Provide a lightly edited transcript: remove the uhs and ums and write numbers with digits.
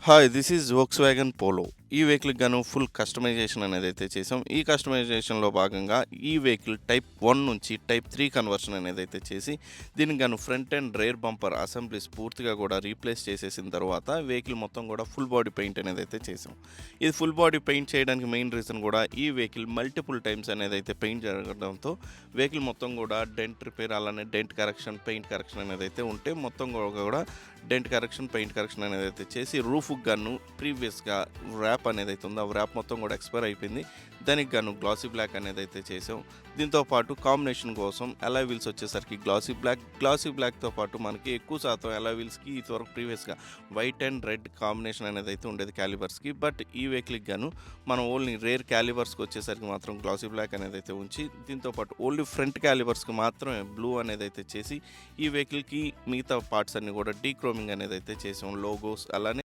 Hi! This is Volkswagen polo. ఈ వెహికల్‌కి గాను ఫుల్ కస్టమైజేషన్ అనేదైతే చేసాం. ఈ కస్టమైజేషన్‌లో భాగంగా ఈ వెహికల్ టైప్ 1 నుంచి టైప్ 3 కన్వర్షన్ అనేదైతే చేసి, దీనికి గాను front and rare bumper assemblies పూర్తిగా కూడా రీప్లేస్ చేసేసిన తర్వాత వెహికల్ మొత్తం కూడా ఫుల్ బాడీ పెయింట్ అనేదైతే చేసాం. ఇది ఫుల్ బాడీ పెయింట్ చేయడానికి మెయిన్ రీజన్ కూడా ఈ వెహికల్ మల్టిపుల్ టైమ్స్ అనేదైతే పెయింట్ జరగడంతో వెహికల్ మొత్తం కూడా డెంట్ రిపేర్ అలానే డెంట్ కరెక్షన్, పెయింట్ కరెక్షన్ అనేదైతే ఉంటే మొత్తం కూడా డెంట్ కరెక్షన్, పెయింట్ కరెక్షన్ అనేదైతే చేసి రూఫ్‌కి గాను ప్రీవియస్‌గా ర్యాప్ అనేదైతే ఉందో, ఆ ర్యాప్ మొత్తం కూడా ఎక్స్‌పైర్ అయిపోయింది. దానికి గాను గ్లాసీ బ్లాక్ అనేదైతే చేసాం. దీంతో పాటు కాంబినేషన్ కోసం అలాయ్ వీల్స్ వచ్చేసరికి గ్లాసీ బ్లాక్‌తో పాటు మనకి ఎక్కువ శాతం అలాయ్ వీల్స్‌కి ఇదివరకు ప్రీవియస్‌గా వైట్ అండ్ రెడ్ కాంబినేషన్ అనేదైతే ఉండేది క్యాలిబర్స్‌కి. బట్ ఈ వెహికల్‌కి గాను మనం ఓన్లీ రేర్ క్యాలిబర్స్‌కి వచ్చేసరికి మాత్రం గ్లాసీ బ్లాక్ అనేదైతే ఉంచి, దీంతో పాటు ఓన్లీ ఫ్రంట్ క్యాలిబర్స్‌కి మాత్రమే బ్లూ అనేదైతే చేసి, ఈ వెహికల్‌కి మిగతా పార్ట్స్ అన్నీ కూడా డీక్రోమింగ్ అనేదైతే చేసాం. లోగోస్ అలానే